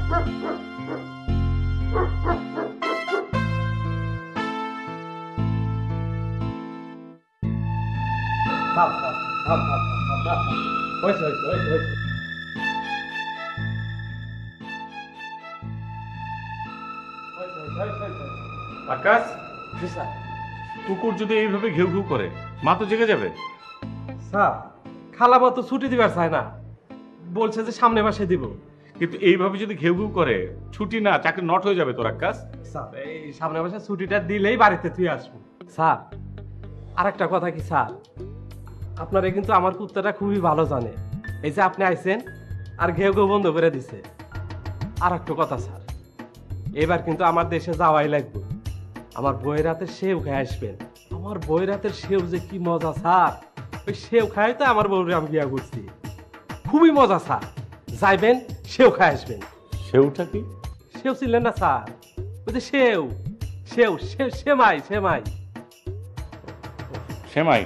আকাশ, কুকুর যদি এইভাবে ঘেউ ঘেউ করে মা তো জেগে যাবে। স্যার, খালামা তো ছুটি দিবার চায় না, বলছে যে সামনে মাসে দিব। কিন্তু এইভাবে যদি ঘেউ ঘেউ করে ছুটি না, চাকরি নট হয়ে যাবে তোর আকাশ। স্যার, এই সামনে মাসে ছুটিটা দিলেই বাড়িতে তুই আসবো। স্যার, আরেকটা কথা কি স্যার, আপনারা কিন্তু আমার কুত্তাটা খুবই ভালো জানে। এই যে আপনি আইছেন আর ঘেউ ঘেউ বন্ধ করে দিছে। আর একটা কথা স্যার, এবার কিন্তু আমার দেশে যাওয়াই লাগবে। আমার বইয়ের হাতের সেও খেয়ে আসবেন। আমার বইয়ের হাতের সেও যে কি মজা স্যার, ওই সেও খাই তো আমার বউরে আমি বিয়া করছি। খুবই মজা স্যার, যাইবেন সেও খাই আসবেন। সেউটা কি? সেও ছিলেন না স্যার, ওই যে সেও সেও সেমাই সেমাই সেমাই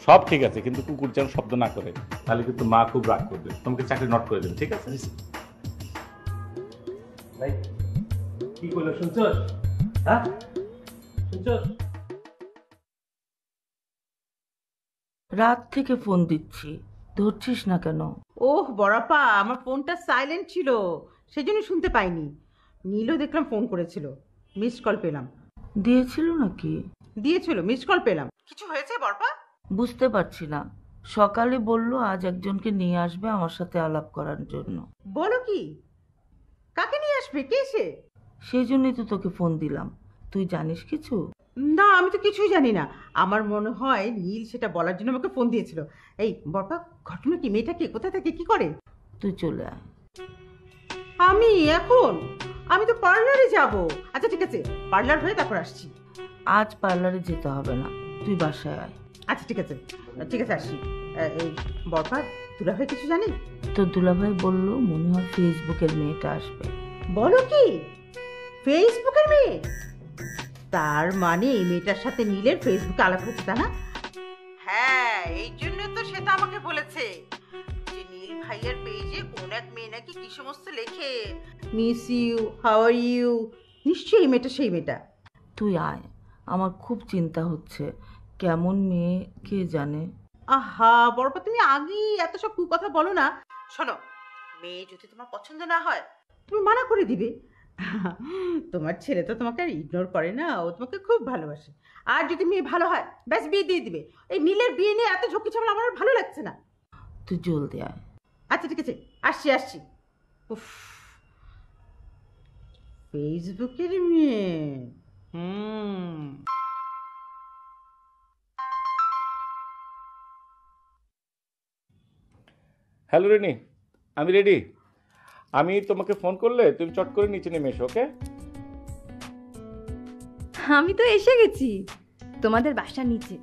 সব ঠিক আছে, কিন্তু কুকুর যেন শব্দ না করে, তাহলে কিন্তু মা খুব রাগ করবে, তোমাকে চাকরি নট করে দেবে। ঠিক আছে? ভাই কি করলো শুনছস? হ্যাঁ শুনছস? রাত থেকে ফোন দিচ্ছি, ধরছিস না কেন? ওহ বড়াপা, আমার ফোনটা সাইলেন্ট ছিল, সেজন্য শুনতে পাইনি। নীলও দেখলাম ফোন করেছিল, মিসড কল পেলাম। দিয়েছিল নাকি? দিয়েছিল, মিসড কল পেলাম। কিছু হয়েছে বড়পা? বুঝতে পারছি না। সকালে বলল আজ একজনকে নিয়ে আসবে আমার সাথে আলাপ করার জন্য। বলো কি? কাকে নিয়ে আসবে? কে সে? সেই জন্যই তো তোকে ফোন দিলাম। তুই জানিস কিছু? না, আমি তো কিছুই জানি না। আমার মনে হয় নীল সেটা বলার জন্য আমাকে ফোন দিয়েছিল। এই বড়পা, ঘটনা কি? মেয়েটা কে? কোথায় থাকে? কি করে? তুই চলে আয়। আমি এখন? আমি তো পার্লারে যাব। আচ্ছা ঠিক আছে, পার্লার হয়ে তারপর আসছি। আজ পার্লারে যেতে হবে না, তুই বাসায় আয়। আচ্ছা ঠিক আছে, ঠিক আছে আসছি। এই বড়পা, দুলাভাই কিছু জানি? তোর দুলাভাই বলল মনে হয় ফেসবুকের মেয়েটা আসবে। বলো কি? ফেসবুকের মেয়ে? তার মানে এই মেয়েটার সাথে নীলের ফেসবুকে আলাপ হচ্ছে, তা না? হ্যাঁ, এই জন্য তো সেটা আমাকে বলেছে যে নীল ভাইয়ের পেজে কোন এক মেয়ে নাকি কি সমস্ত লেখে, miss you, how are you. নিশ্চয়ই এই মেয়েটা সেই মেয়েটা। তুই আয়, আমার খুব চিন্তা হচ্ছে। কেমন মেয়ে কে জানে। আহা বড়পা, তুমি আগেই এত সব কুকথা বলো না। শোনো, মেয়ে যদি তোমার পছন্দ না হয় তুমি মানা করে দিবে। তোমার ছেলে তো তোমাকে আর ইগনোর করে না, ও তোমাকে খুব ভালোবাসে। আর যদি মেয়ে ভালো হয় ব্যাস বিয়ে দিয়ে দিবে। এই নীলের বিয়ে নিয়ে এত ঝুঁকি ঝামেলা আমার আর ভালো লাগছে না। তুই জলদি আয়। আচ্ছা ঠিক আছে, আসছি আসছি। উফ, ফেসবুকের মেয়ে। হ্যালো রেনি, আমি রেডি। আমি তোমাকে ফোন করলে তুমি চট করে নিচে নেমে এসো। ওকে? আমি তো এসে গেছি তোমাদের বাসার নিচে।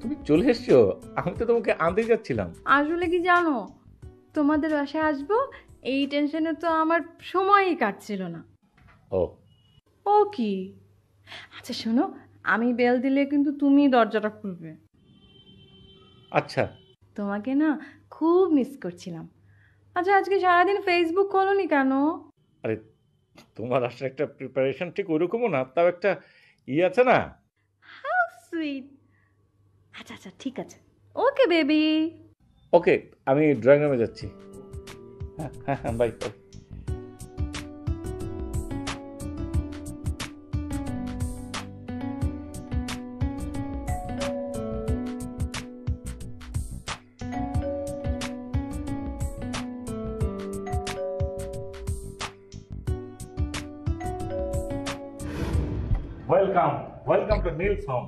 তুমি চলে এসছো? আমি তো তোমাকে আনতে যাচ্ছিলাম। আসলে কি জানো, তোমাদের বাসায় আসবো এই টেনশনে তো আমার সময়ই কাটছিল না। ও ও কি? আচ্ছা শোনো, আমি বেল দিলে কিন্তু তুমি দরজাটা খুলবে। আচ্ছা। তোমাকে না খুব মিস করছিলাম। আচ্ছা আজকে সারাদিন ফেসবুক খোলোনি কেন? আরে তোমার আসার একটা প্রিপারেশন ঠিক ওইরকমও না, তাও একটা আছে না। How sweet. আচ্ছা আচ্ছা ঠিক আছে, ওকে বেবি। ওকে, আমি ড্রয়িং রুমে যাচ্ছি। হ্যাঁ হ্যাঁ হ্যাঁ, bye bye. Welcome, welcome two Niels home.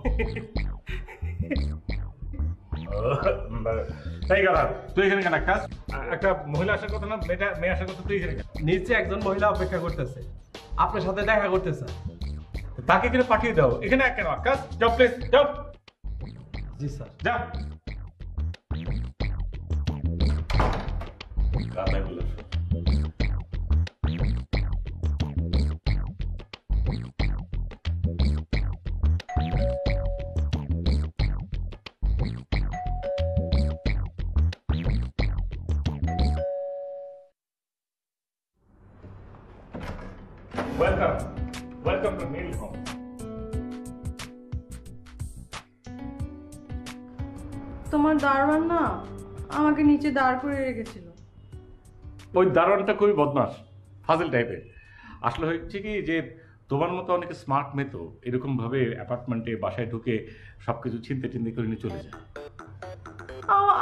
তাই কথা, তুই এখানে কেন? একটা মহিলা আসার কথা না, মেয়ে আসার কথা, তুই এখানে কেন? নিচে একজন মহিলা অপেক্ষা করতেছে, আপনার সাথে দেখা করতেছে। তাকে এখানে পাঠিয়ে দাও। এখানে কেন আকাশ? যাও প্লিজ, যাও। জি স্যার। যাও। গাধাগুলো। Welcome, welcome to Neel home. তোমার দারোয়ান না আমাকে নিচে দাঁড় করে রেখেছিল। ওই দারোয়ানটা খুবই বদমাস, ফাজিল টাইপের। আসলে হচ্ছে কি যে তোমার মতো অনেকে স্মার্ট মেয়ে তো এরকম ভাবে অ্যাপার্টমেন্টে বাসায় ঢুকে সবকিছু ছিনতে টিনতে করে নিয়ে চলে যায়।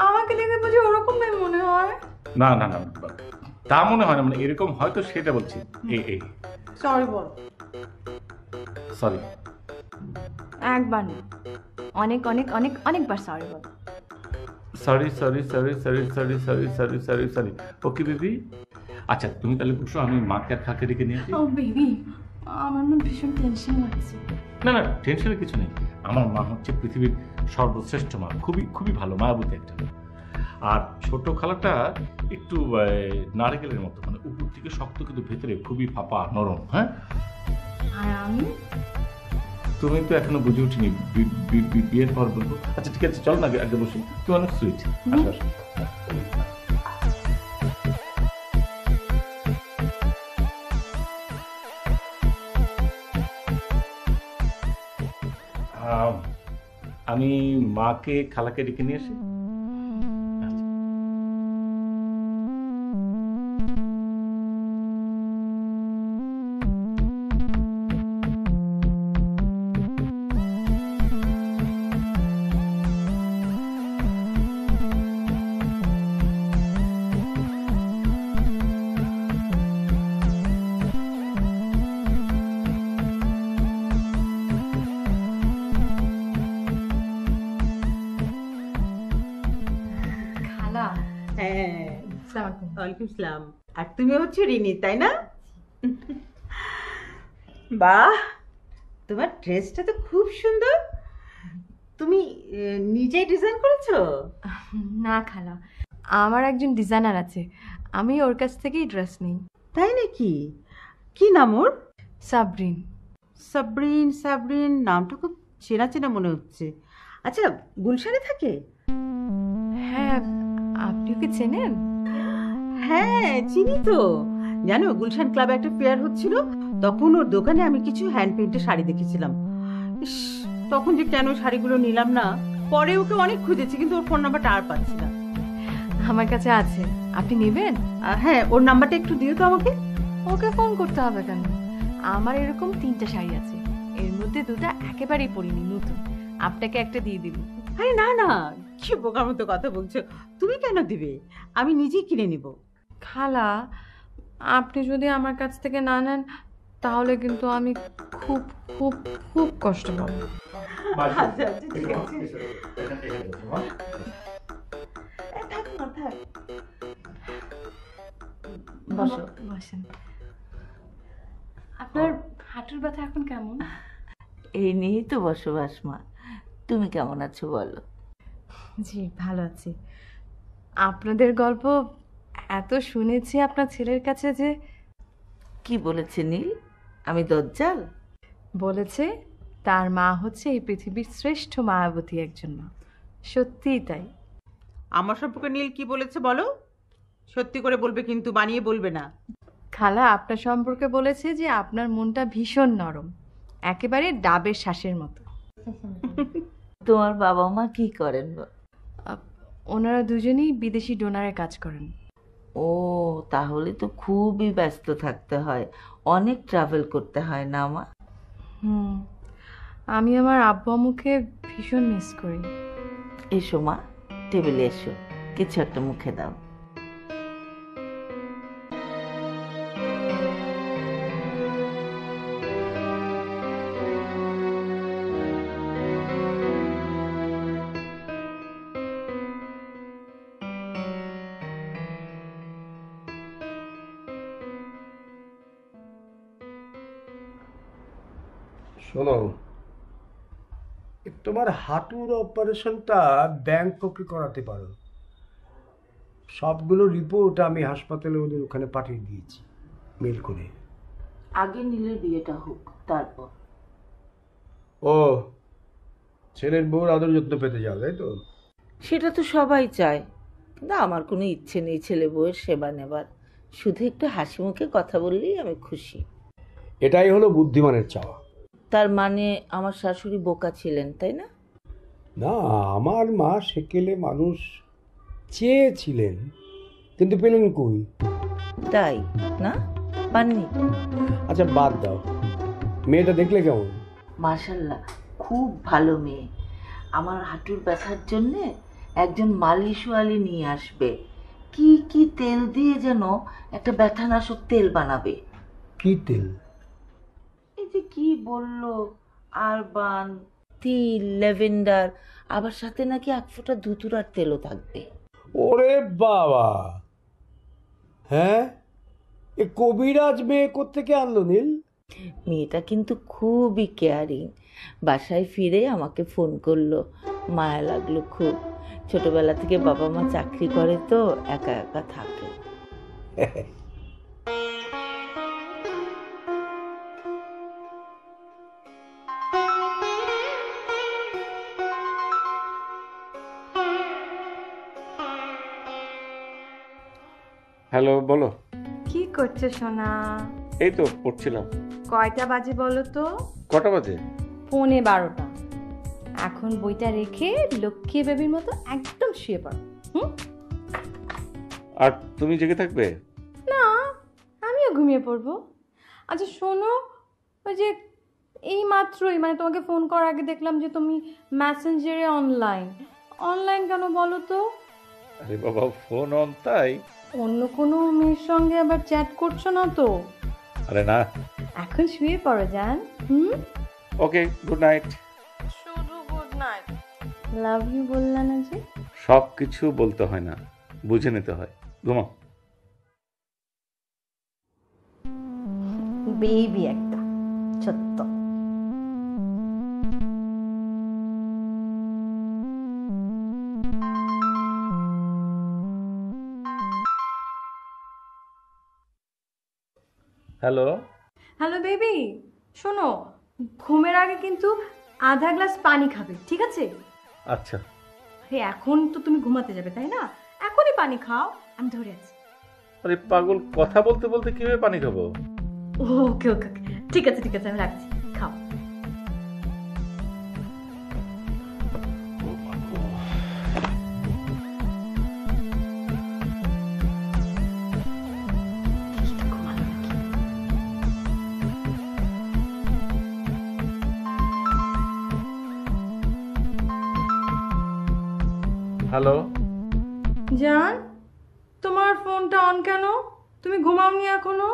আমাকে দেখে বুঝি ওরকম মেয়ে মনে হয়? না না না, তা মনে হয় না, মানে এরকম হয়তো সেটা বলছি। এই সরি বল। সরি। একবার না, অনেক অনেক অনেক অনেকবার সরি বল। Sorry sorry sorry sorry sorry sorry sorry sorry sorry. Okay baby, আচ্ছা তুমি তাহলে বসো, আমি মাকে আর খাকে ডেকে নিয়ে আসি। ও বেবি, আমার না ভীষণ টেনশন লাগছে। না না, টেনশনের কিছু নেই। আমার মা হচ্ছে পৃথিবীর সর্বশ্রেষ্ঠ মা, খুবই খুবই ভালো মায়াবতী একটা। আর ছোট খালাটা একটু নারকেলের মতো, মানে উপর থেকে শক্ত কিন্তু ভেতরে খুবই ফাঁপা নরম। হ্যাঁ, আর আমি? তুমি তো এখনো বুঝে উঠিনি, বিয়ের পর বলবো। আচ্ছা ঠিক আছে, চলো না আগে বসুন, তুমি অনেক সুইট। আসো আসো। আমি মাকে খালাকে ডেকে নিয়ে আসি। খালা, হ্যাঁ, আসসালামু আলাইকুম। ওয়ালাইকুম আসসালাম। আর তুমি হচ্ছে রিনি, তাই না? বাহ, তোমার ড্রেসটা তো খুব সুন্দর। তুমি নিজেই ডিজাইন করেছো? না খালা, আমার একজন ডিজাইনার আছে, আমি ওর কাছ থেকেই ড্রেস নিই। তাই নাকি? কি নাম ওর? সাবরিন। সাবরিন, সাবরিন নামটা খুব চেনা চেনা মনে হচ্ছে। আচ্ছা, গুলশানে থাকে? হ্যাঁ, আপনি ওকে চেনেন? হ্যাঁ, চিনি তো। জানো, গুলশান ক্লাবে একটা ফেয়ার হচ্ছিল, তখন ওর দোকানে আমি কিছু হ্যান্ড পেইন্টের শাড়ি দেখেছিলাম। ইস, তখন যে কেন শাড়িগুলো নিলাম না। পরে ওকে অনেক খুঁজেছি, কিন্তু ওর ফোন নাম্বারটা আর পাচ্ছি না। আমার কাছে আছে, আপনি নেবেন? হ্যাঁ, ওর নাম্বারটা একটু দিও তো আমাকে। ওকে ফোন করতে হবে কেন? আমার এরকম 3টা শাড়ি আছে, এর মধ্যে 2টা একেবারেই পরিনি, নতুন। আপনাকে একটা দিয়ে দিব। আরে না না, কি বোকার মতো কথা বলছো। তুমি কেন দিবে? আমি নিজেই কিনে নিব। খালা, আপনি যদি আমার কাছ থেকে না নেন তাহলে কিন্তু আমি খুব খুব খুব কষ্ট পাবো। আচ্ছা আচ্ছা, ঠিক আছে। থাক না, থাক। বসো। বসেন। আপনার হাঁটুর ব্যথা এখন কেমন? এই নিয়েই তো বসবাস মা। তুমি কেমন আছো বলো? জি, ভালো আছি। আপনাদের গল্প এত শুনেছি আপনার ছেলের কাছে যে কি বলেছে নীল? আমি দজ্জাল? বলেছে তার মা হচ্ছে এই পৃথিবীর শ্রেষ্ঠ মায়াবতী একজন মা। সত্যিই তাই। আমার সম্পর্কে নীল কি বলেছে বলো? সত্যি করে বলবে কিন্তু, বানিয়ে বলবে না। খালা আপনার সম্পর্কে বলেছে যে আপনার মনটা ভীষণ নরম, একেবারে ডাবের শ্বাসের মতো। তোমার বাবা মা কি করেন? ওনারা দুজনেই বিদেশি ডোনারে কাজ করেন। ও, তাহলে তো খুবই ব্যস্ত থাকতে হয়, অনেক ট্রাভেল করতে হয় না মা? আমি আমার আব্বু আম্মুকে ভীষণ মিস করি। এসো মা, টেবিলে এসো, কিছু একটা মুখে দাও। শোনো, তোমার হাঁটুর অপারেশনটা ব্যাংককে করাতে পারো। সবগুলো রিপোর্ট আমি হাসপাতালে ওদের ওখানে পাঠিয়ে দিয়েছি মেল করে। আগে নীলের বিয়েটা হোক, তারপর। ও, ছেলের বউর আদর যত্ন পেতে যাও, তাই তো? সেটা তো সবাই চায়, কিন্তু আমার কোনো ইচ্ছে নেই ছেলে বউয়ের সেবা নেবার। শুধু একটু হাসি মুখে কথা বললেই আমি খুশি। এটাই হলো বুদ্ধিমানের চাওয়া। তার মানে আমার শাশুড়ি বোকা ছিলেন, তাই না? না, আমার মা সেকেলে মানুষ চেয়েছিলেন, কিন্তু পেলেন কই? তাই না? পাননি? আচ্ছা বাদ দাও, মেয়েটা দেখলে কেমন? মাশাল্লাহ, খুব ভালো মেয়ে। আমার হাঁটুর ব্যথার জন্যে একজন মালিশওয়ালি নিয়ে আসবে। কি কি তেল দিয়ে যেন একটা ব্যথানাশক তেল বানাবে। কি তেল? এই যে কি বললো, আরবান, তিল, ল্যাভেন্ডার, আবার সাথে নাকি এক ফোঁটা ধুতুরার তেলও থাকবে। ওরে বাবা, হ্যাঁ, এ কবিরাজ মেয়ে কোত্থেকে আনলো নীল? মেয়েটা কিন্তু খুবই কেয়ারিং। বাসায় ফিরে আমাকে ফোন করলো, মায়া লাগলো খুব। ছোটবেলা থেকে বাবা মা চাকরি করে তো একা একা থাকে। হ্যালো, বলো। কি করছো সোনা? এই তো পড়ছিলাম। কয়টা বাজে বলো তো? কটা বাজে? 11:15। এখন বইটা রেখে লক্ষ্মী বেবির মতো একদম শুয়ে পড়ো। আর তুমি জেগে থাকবে? না, আমিও ঘুমিয়ে পড়বো। আচ্ছা শোনো, ওই যে এই মাত্রই মানে তোমাকে ফোন করার আগে দেখলাম যে তুমি মেসেঞ্জারে অনলাইন কেন বলো তো? আরে বাবা, ফোন অন তাই। অন্য কোনো মেয়ের সঙ্গে আবার চ্যাট করছো না তো? আরে না। এখন শুয়ে পড়ো জান। ওকে, গুড নাইট। শুধু গুড নাইট, লাভ ইউ বললা না যে? সব কিছু বলতে হয় না, বুঝে নিতে হয়। ঘুমাও। বেবি একটা ছোট্ট। হ্যালো। হ্যালো বেবি, শোনো, ঘুমের আগে কিন্তু আধা গ্লাস পানি খাবে, ঠিক আছে? আচ্ছা। আরে এখন তো তুমি ঘুমাতে যাবে তাই না? এখনই পানি খাও, আমি ধরে আছি। আরে পাগল, কথা বলতে বলতে কিভাবে পানি খাবো? ওকে ওকে ওকে, ঠিক আছে আমি রাখছি, খাও। হ্যালো। জান, তোমার ফোনটা অন কেন? তুমি ঘুমাওনি এখনো?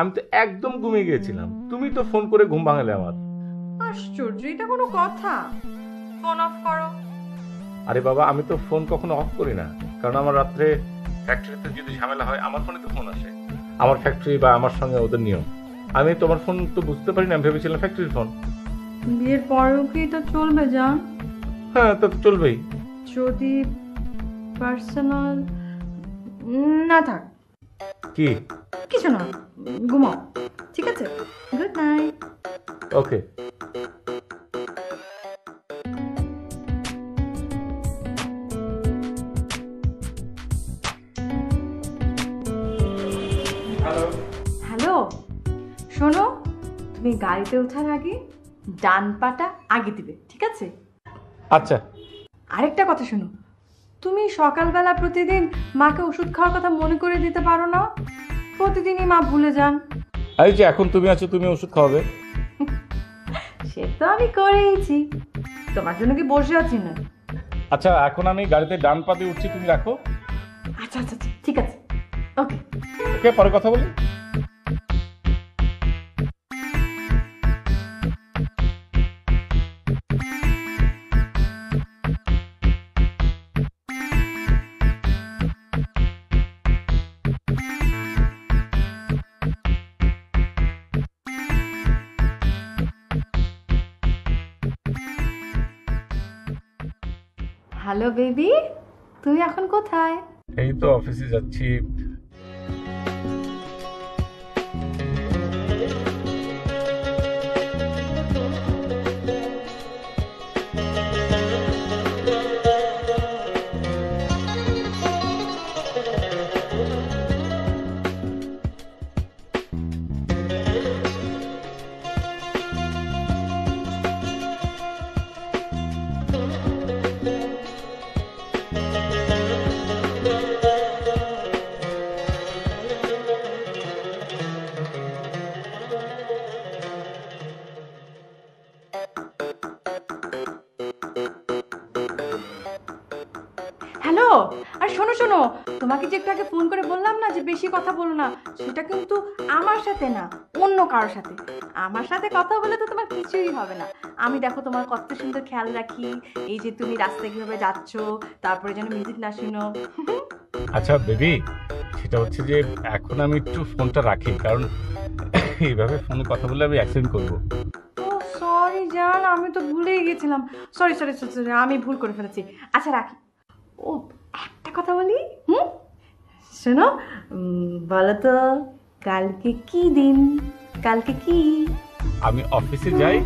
আমি তো একদম ঘুমিয়ে গিয়েছিলাম, তুমি তো ফোন করে ঘুম ভাঙালে আমার। আশ্চর্য, এটা কোনো কথা? ফোন অফ করো। আরে বাবা, আমি তো ফোন কখনো অফ করি না, কারণ আমার রাত্রে ফ্যাক্টরিতে যদি ঝামেলা হয় আমার ফোনে তো ফোন আসে। আমার ফ্যাক্টরি বা আমার সঙ্গে ওদের নিয়ম। আমি তোমার ফোন তো বুঝতে পারি না, আমি ভেবেছিলাম ফ্যাক্টরির ফোন। বিয়ের পরেও কি এটা চলবে জান? হ্যাঁ, তা তো চলবেই। যদি পার্সোনাল না থাক। কি? কিছু না, ঘুমাও, ঠিক আছে? Good night. ওকে। হ্যালো, শোনো, তুমি গাড়িতে ওঠার আগে ডান পাটা আগে দিবে, ঠিক আছে? আচ্ছা। আরেকটা কথা শোনো, তুমি সকালবেলা প্রতিদিন মাকে ওষুধ খাওয়ার কথা মনে করে দিতে পারো না? প্রতিদিনই মা ভুলে যান। এই যে এখন তুমি আছো, তুমি ওষুধ খাওয়াবে। সে তো আমি করেইছি, তোমার জন্য কি বসে আছি না? আচ্ছা, এখন আমি গাড়িতে ডান পাতে উঠছি, তুমি রাখো। আচ্ছা আচ্ছা আচ্ছা, ঠিক আছে, ওকে। ওকে, পরে কথা বলি। হ্যালো বেবি, তুমি এখন কোথায়? এই তো অফিসে যাচ্ছি। আর শোনো শোনো, তোমাকে যে একটু আগে ফোন করে বললাম না যে বেশি কথা বলো না, সেটা কিন্তু আমার সাথে না, অন্য কারোর সাথে। আমার সাথে কথা বলে তো তোমার কিছুই হবে না। আমি দেখো তোমার কত সুন্দর খেয়াল রাখি, এই যে তুমি রাস্তায় কিভাবে যাচ্ছ, তারপরে যেন মিউজিক না শুনো। আচ্ছা বেবি, সেটা হচ্ছে যে এখন আমি একটু ফোনটা রাখি, কারণ এইভাবে ফোনে কথা বললে আমি অ্যাক্সিডেন্ট করবো। ও সরি জান, আমি তো ভুলেই গেছিলাম। সরি সরি সরি, আমি ভুল করে ফেলেছি। আচ্ছা রাখি। ও একটা কথা বলি, শোনো, বলো তো কালকে কি দিন? কালকে কি? আমি অফিসে যাই,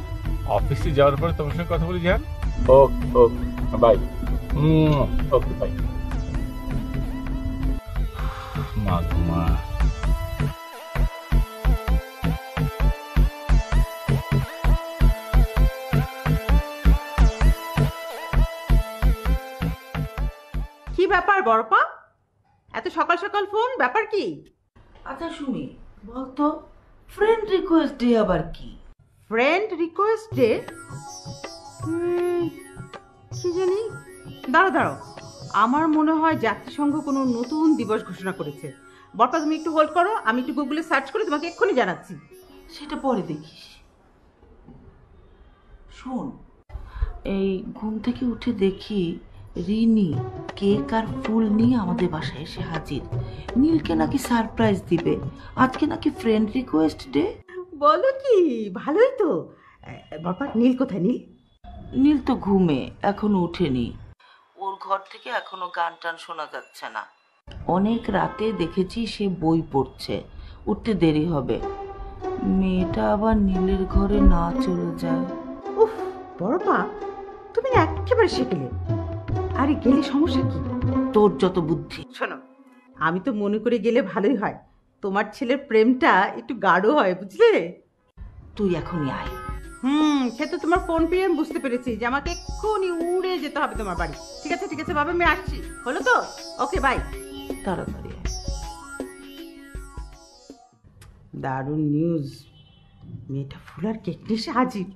অফিসে যাওয়ার পরে তোমার সঙ্গে কথা বলি। যান, ওকে ওকে বাই। Okay bye. মা মা কি ব্যাপার বড়পা, এত সকাল সকাল ফোন, ব্যাপার কি? আচ্ছা শুনি, বলতো ফ্রেন্ড রিকোয়েস্ট ডে আবার কি? Friend request day? কি জানি, দাঁড়াও দাঁড়াও, আমার মনে হয় জাতিসংঘ কোনো নতুন দিবস ঘোষণা করেছে। বড়পা তুমি একটু হোল্ড করো, আমি একটু গুগলে সার্চ করে তোমাকে এক্ষুনি জানাচ্ছি। সেটা পরে দেখিস। শোন, এই ঘুম থেকে উঠে দেখি রিনি কেক আর ফুল নিয়ে আমাদের বাসায় এসে হাজির। নীলকে নাকি সারপ্রাইজ দিবে, আজকে নাকি ফ্রেন্ড রিকোয়েস্ট ডে। বলো কি, ভালোই তো। বড়পা, নীল কোথায়? নীল নীল তো ঘুমে, এখনো উঠেনি। ওর ঘর থেকে এখনো গান টান শোনা যাচ্ছে না। অনেক রাতে দেখেছি সে বই পড়ছে, উঠতে দেরি হবে। মেয়েটা আবার নীলের ঘরে না চলে যায়। উফ বড়পা, তুমি না একেবারে শিখলে। আরে গেলে সমস্যা কি? তোর যত বুদ্ধি। শোনো, আমি তো মনে করে গেলে ভালোই হয়, তোমার ছেলের প্রেমটা একটু গাঢ় হয়, বুঝলে? তুই এখনই আয়। সে তো তোমার ফোন পেয়ে আমি বুঝতে পেরেছি যে আমাকে এক্ষুনি উড়ে যেতে হবে তোমার বাড়ি। ঠিক আছে ঠিক আছে বাবা, আমি আসছি, হলো তো? Okay bye. তাড়াতাড়ি আয়। দারুণ নিউজ, মেয়েটা ফুল আর কেক নিয়ে এসে হাজির।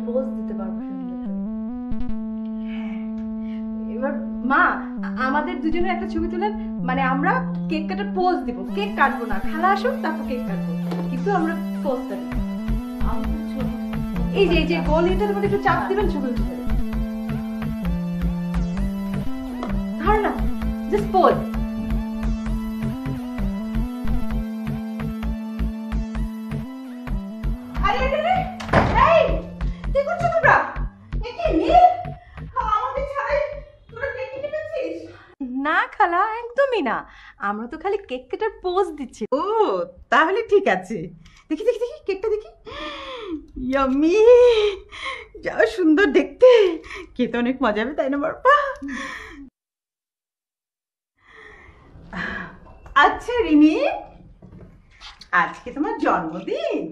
পোজ দিতে পারবো সুন্দর করে। এবার মা, আমাদের দুজনের একটা ছবি তুলেন, মানে আমরা কেক কাটার পোজ দিব। কেক কাটবো না, খালা আসুক তারপর কেক কাটবো, কিন্তু আমরা পোজটা দিব। এই যে এই যে গোল এটার মধ্যে একটু চাপ দিবেন, ছবি তুলে ধর না, জাস্ট পোজ। না খালা, একদমই না, আমরা তো খালি কেক কাটার পোজ দিচ্ছি। ও তাহলে ঠিক আছে, দেখি দেখি দেখি কেকটা দেখি। ইয়াম্মি, যা সুন্দর দেখতে, খেতে অনেক মজা হবে, তাই না বাবা? আচ্ছা রিনি, আজকে তোমার জন্মদিন?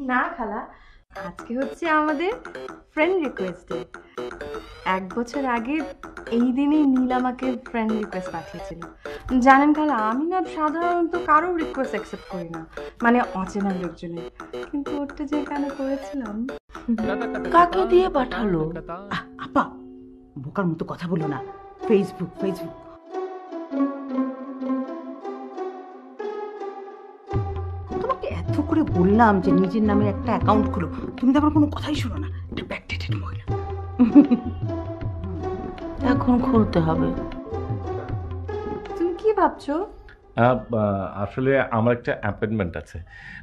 না খালা, আজকে হচ্ছে আমাদের ফ্রেন্ড রিকোয়েস্ট ডে। 1 বছর আগে এই দিনেই নীল আমাকে ফ্রেন্ড রিকোয়েস্ট পাঠিয়েছিল। জানেন খালা, আমি না সাধারণত কারো রিকোয়েস্ট অ্যাকসেপ্ট করি না, মানে অচেনা লোকজনের, কিন্তু ওটা যে কেন করেছিলাম। কাকে দিয়ে পাঠালো? আপা, বোকার মতো কথা বলো না। Facebook Facebook. তোমাকে এত করে বললাম যে নিজের নামে একটা অ্যাকাউন্ট খুলো, তুমি তো আবার কোনো কথাই শোনো না। এটা ব্যাকডেটেড মহিলা। এখন খুলতে হবে। তুমি কি ভাবছো? আসলে আমার একটা অ্যাপয়েন্টমেন্ট আছে,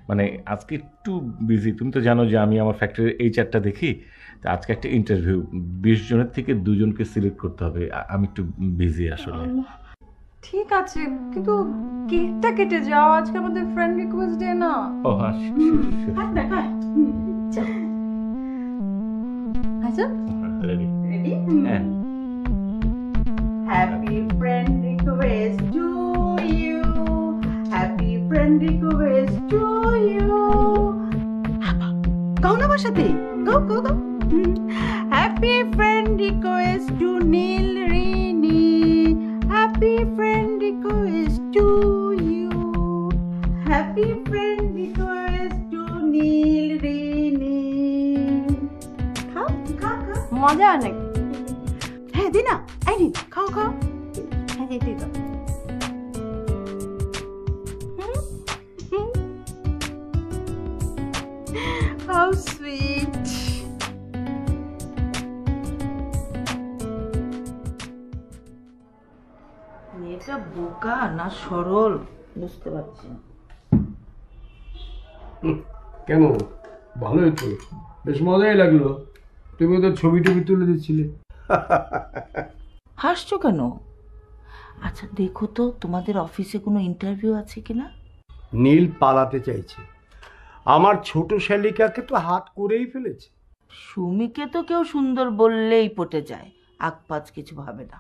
মানে আজকে একটু বিজি। তুমি তো জানো যে আমি আমার ফ্যাক্টরির HR দেখি, তো আজকে একটা ইন্টারভিউ, 20 জনের থেকে 2 জনকে সিলেক্ট করতে হবে। আমি একটু বিজি আসলে। ঠিক আছে, কিন্তু কেকটা কেটে যাও, আজকে আমাদের ফ্রেন্ড রিকোয়েস্ট ডে না। ও হ্যাঁ, আচ্ছা রেডি? রেডি? হ্যাঁ। Happy friend request to you, happy friend request to you. গাও না আমার সাথে, গাও গাও গাও। Happy friend request to Neel Rini, happy friend request to you, happy friend request to Neel Rini. খাও খা মজা নাকি? হ্যাঁ দি না, এই নিন খাও খাও। হ্যাঁ দিতেই তো। How sweet. মেয়েটা বোকা না সরল বুঝতে পারছি না। কেন, ভালোই তো, বেশ মজাই লাগলো। তুমি তো ছবি টবি তুলে দিচ্ছিলে। হাসছো কেন? আচ্ছা দেখো তো তোমাদের অফিসে কোনো ইন্টারভিউ আছে কিনা? নীল পালাতে চাইছে, আমার ছোট শালিকাকে তো হাত করেই ফেলেছে। সুমিকে তো কেউ সুন্দর বললেই পটে যায়, আকপাজ কিছু ভাবে না।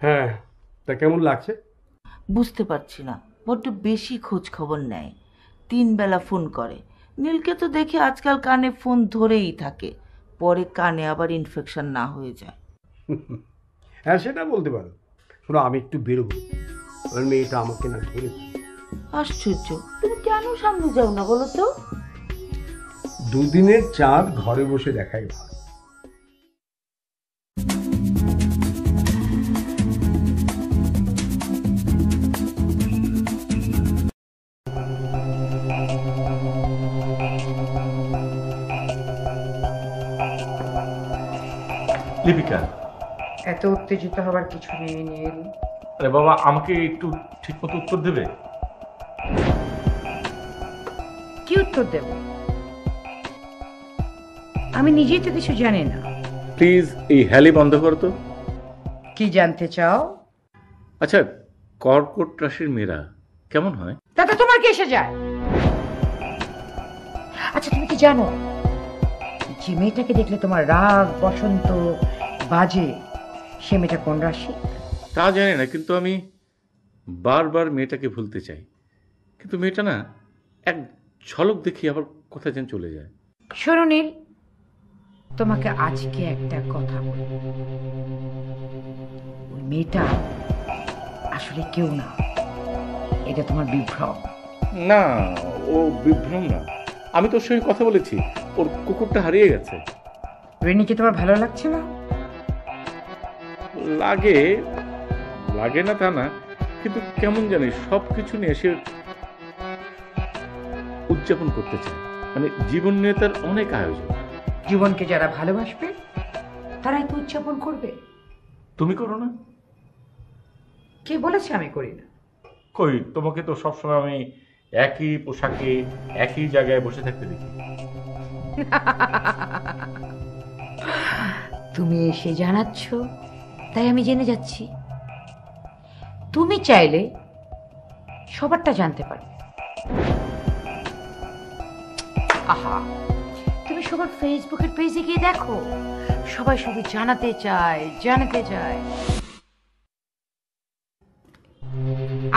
হ্যাঁ, তা কেমন লাগছে? বুঝতে পারছি না, বড্ড বেশি খোঁজ খবর নেয়, 3 বেলা ফোন করে। নীলকে তো দেখে আজকাল কানে ফোন ধরেই থাকে, পরে কানে আবার ইনফেকশন না হয়ে যায়। হ্যাঁ সেটা বলতে পারো। শোনো, আমি একটু বেরোবো, ওর মেয়েটা আমাকে না ধরে ফেলে। আশ্চর্য, তুমি কেন সামনে যাও না বলো তো? দুদিনের চাঁদ ঘরে বসে দেখাই ভালো। লিপিকা, এত উত্তেজিত হবার কিছু নেই নীল। আরে বাবা, আমাকে একটু ঠিক মতো উত্তর দেবে? কি উত্তর দেব? আমি নিজেই তো কিছু জানি না। প্লিজ এই হ্যালি বন্ধ করো তো। কি জানতে চাও? আচ্ছা, কর্কট রাশির মেয়েরা কেমন হয়? তাতে তোমার কি এসে যায়? আচ্ছা তুমি কি জানো যে মেয়েটাকে দেখলে তোমার রাগ বসন্ত বাজে, সে মেয়েটা কোন রাশি? তা জানি না, কিন্তু আমি বারবার মেয়েটাকে ভুলতে চাই, কিন্তু মেয়েটা না এক ঝলক দেখি আবার কোথায় যেন চলে যায়। শোনো নীল, তোমাকে আজকে একটা কথা বলি। ওই মেয়েটা আসলে কেউ না, এটা তোমার বিভ্রম। না, ও বিভ্রম না, আমি তোর সঙ্গে কথা বলেছি, ওর কুকুরটা হারিয়ে গেছে। রেনিকে তোমার ভালো লাগছে না? লাগে লাগে না তা না, কিন্তু কেমন জানি সব কিছু নিয়ে সে উদযাপন করতে চায়, মানে জীবন নিয়ে তার অনেক আয়োজন। জীবনকে যারা ভালোবাসবে তারাই তো উদযাপন করবে। তুমি করো না? কে বলেছে আমি করি না? কই, তোমাকে তো সবসময় আমি একই পোশাকে একই জায়গায় বসে থাকতে দেখি। তুমি এসে জানাচ্ছ, তাই আমি জেনে যাচ্ছি। তুমি চাইলে সবারটা জানতে পারো। আহা, তুমি সবার ফেসবুকের পেজে গিয়ে দেখো, সবাই শুধু জানাতে চায় জানাতে চায়।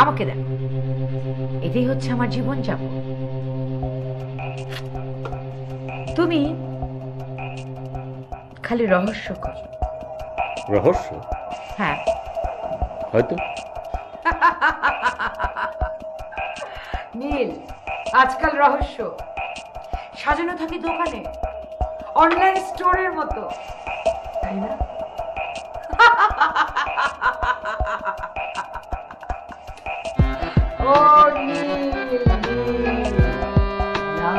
আমাকে দেখো, এটাই হচ্ছে আমার জীবন যাপন। তুমি খালি রহস্য করো। রহস্য? হ্যাঁ, হয়তো। নীল, আজকাল রহস্য সাজানো থাকে দোকানে, অনলাইন স্টোরের মতো, তাই না? ও নীল, নীল, না।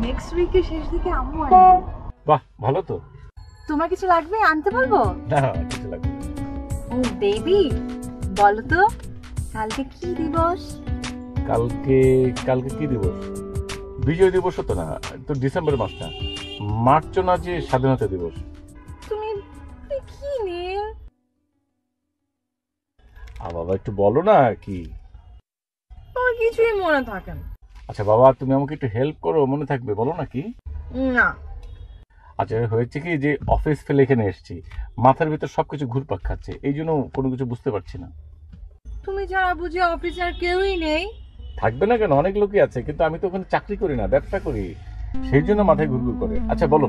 নেক্সট উইকের শেষ দিকে আম্মু আসবে। বাহ, ভালো তো। তোমার কিছু লাগবে, আনতে পারবো? না, কিছু লাগবে না। ও বেবি, বলো তো কালকে কি দিবস? কালকে কালকে কি দিবস? বিজয় দিবস তো না, তো ডিসেম্বর মাসটা, মার্চ না যে স্বাধীনতা দিবস। তুমি কি নীল? বাবা একটু বলো না কি। তোমার কিছুই মনে থাকে না। আচ্ছা বাবা, তুমি আমাকে একটু হেল্প করো, মনে থাকবে, বলো না কি। না। আচ্ছা, হয়েছে কি যে অফিস ফেলে এখানে এসেছি, মাথার ভিতর সবকিছু ঘুরপাক খাচ্ছে, এই জন্য কোনো কিছু বুঝতে পারছি না। তুমি ছাড়া বুঝি অফিসে আর কেউই নেই? থাকবে না কেন, অনেক লোকই আছে, কিন্তু আমি তো ওখানে চাকরি করি না, ব্যবসা করি, সেই জন্য মাথায় ঘুরঘুর করে। আচ্ছা বলো।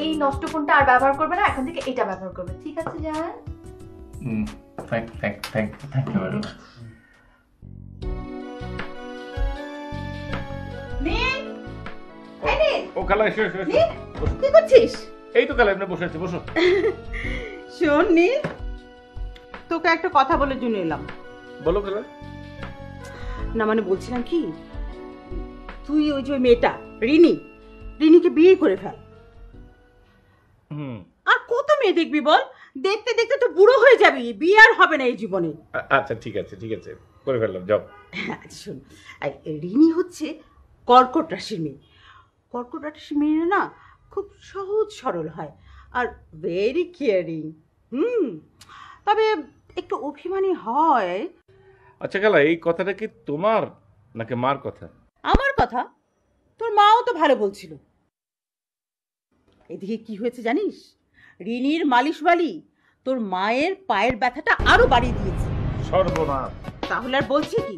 এই নষ্ট ফোনটা আর ব্যবহার করবে না, এখন থেকে এটা ব্যবহার করবে, ঠিক আছে জান? Thank you madam. ও খালা এসো এসো এসো। কি করছিস? এই তো খালা এমনি বসে আছি, বসো। শোন নীল, তোকে একটা কথা বলার জন্য এলাম। বলো খালা। না মানে বলছিলাম কি, তুই ওই যে মেয়েটা রিনিকে বিয়ে করে ফেল। আর কত মেয়ে দেখবি বল, দেখতে দেখতে তো বুড়ো হয়ে যাবি, বিয়ে আর হবে না এই জীবনে। আচ্ছা ঠিক আছে করে ফেললাম, যাও। শোন, রিনি হচ্ছে কর্কট রাশির মেয়ে। কর্কট রাশির মেয়েরা না খুব সহজ সরল হয় আর ভেরি কেয়ারিং। তবে একটু অভিমানী হয়। আচ্ছা খালা, এই কথাটা কি তোমার নাকি মার কথা? আমার কথা, তোর মাও তো ভালো বলছিল। এদিকে কি হয়েছে জানিস, রিনির মালিশওয়ালি তোর মায়ের পায়ের ব্যথাটা আরো বাড়িয়ে দিয়েছে। সর্বনাশ। তাহলে আর বলছে কি?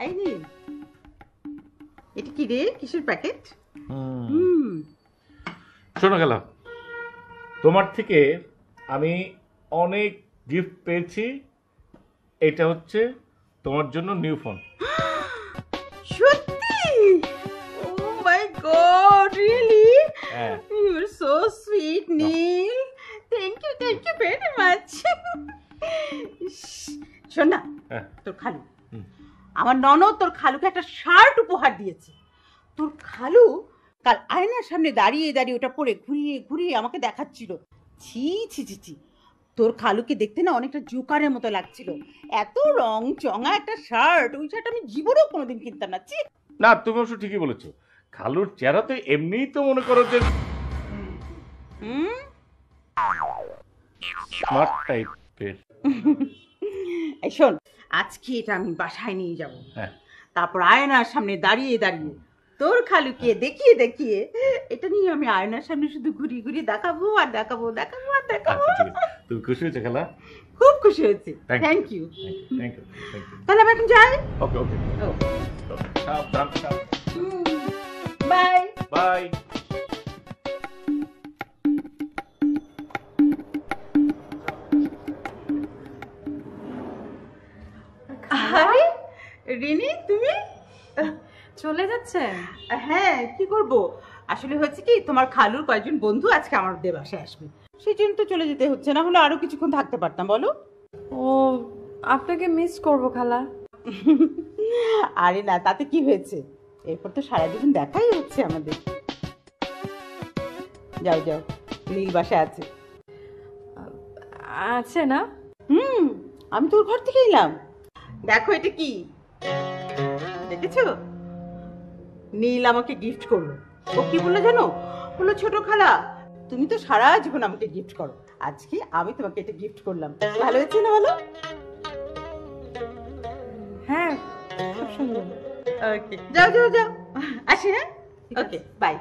এই রে, এটা কি রে, কিসের প্যাকেট? শোনো খালা, তোমার থেকে আমি অনেক গিফট পেয়েছি। এটা হচ্ছে তোমার জন্য নিউ ফোন। সত্যি? Oh my god, really? হ্যাঁ। You are so sweet Neel, thank you very much. শোন না, তোর খালু, আমার ননদ তোর খালুকে একটা শার্ট উপহার দিয়েছে। তোর খালু কাল আয়নার সামনে দাঁড়িয়ে দাঁড়িয়ে ওটা পরে ঘুরিয়ে ঘুরিয়ে আমাকে দেখাচ্ছিল। ছি ছি ছি ছি, তোর খালুকে দেখতে না অনেকটা জোকারের মতো লাগছিল। এত রং চঙা একটা শার্ট, ওই শার্ট আমি জীবনেও কোনোদিন কিনতাম না। ছি। না, তুমি অবশ্য ঠিকই বলেছো, খালুর চেহারা তো এমনিই তো মনে করো যে স্মার্ট টাইপের। এই শোন, আজকে এটা আমি বাসায় নিয়ে যাব। তারপর আয়নার সামনে দাঁড়িয়ে দাঁড়িয়ে তোর খালুকে দেখিয়ে দেখিয়ে এটা নিয়ে আমি আয়নার সামনে শুধু ঘুরিয়ে ঘুরিয়ে দেখাবো আর দেখাবো দেখাবো আর দেখাবো। তুমি খুশি হয়েছে খালা? খুব খুশি হয়েছি, থ্যাংক ইউ। তাহলে আমি এখন যাই। ওকে ওকে, সাবধান। Bye bye. আরে রিনি, তুমি চলে যাচ্ছেন? হ্যাঁ, কি করব, আসলে হচ্ছে কি, তোমার খালুর কয়েকজন বন্ধু আজকে আমাদের বাসায় আসবে, সেই জন্য তো চলে যেতে হচ্ছে, না হলে আরো কিছুক্ষণ থাকতে পারতাম। বলো। ও, আপনাকে মিস করব খালা। আরে না, তাতে কি হয়েছে, এরপর তো সারা জীবন দেখাই হচ্ছে আমাদের। যাও যাও, নীল বাসায় আছে। আছে না? আমি তোর ঘর থেকে এলাম। দেখো এটা কি, দেখেছো? নীল আমাকে গিফট করলো। ও কি বললো জানো? বললো, ছোট খালা তুমি তো সারা জীবন আমাকে গিফট করো, আজকে আমি তোমাকে এটা গিফট করলাম। ভালো হয়েছে না বলো? হ্যাঁ, খুব সুন্দর। ওকে, যাও যাও যাও, আসি। হ্যাঁ, ওকে, বাই।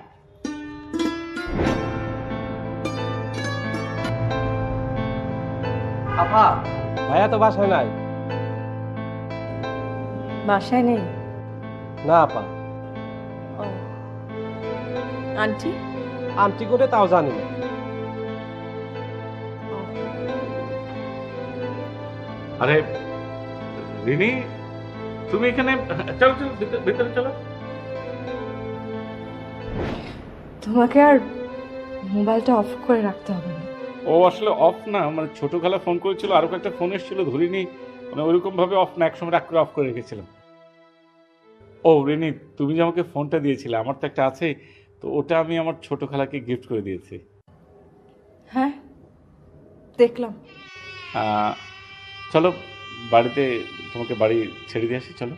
আপা, ভাইয়া তো বাসায় নাই। বাসায় নেই? না আপা। ও, আন্টি? আন্টি করে তাও জানি না। আরে রিনি, তুমি এখানে? চলো চলো, ভিতরে চলো। তোমাকে আর মোবাইলটা অফ করে রাখতে হবে না। ও আসলে অফ না, মানে ছোট খালা ফোন করেছিল, আরো একটা ফোন এসেছিল, ধরিনি, মানে ওইরকম ভাবে অফ না, একসময় রাগ করে অফ করে রেখেছিলাম। ও রিনি, তুমি যে আমাকে ফোনটা দিয়েছিলে, আমার তো একটা আছে, তো ওটা আমি আমার ছোট খালাকে গিফট করে দিয়েছি। হ্যাঁ, দেখলাম। চলো বাড়িতে, তোমাকে বাড়ি ছেড়ে দিয়ে আসি, চলো।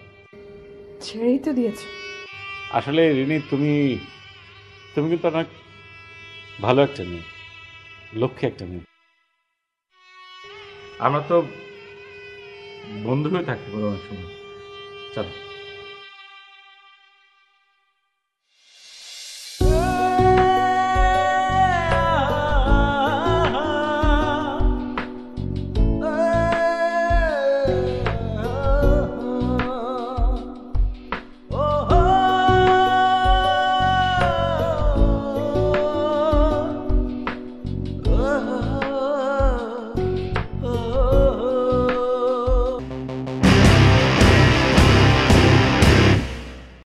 ছেড়েই তো দিয়েছো। আসলে রিনি, তুমি কিন্তু অনেক ভালো একটা মেয়ে, লক্ষ্মী একটা মেয়ে। আমরা তো বন্ধু হয়ে থাকতে পারো অনেক সময়। চলো।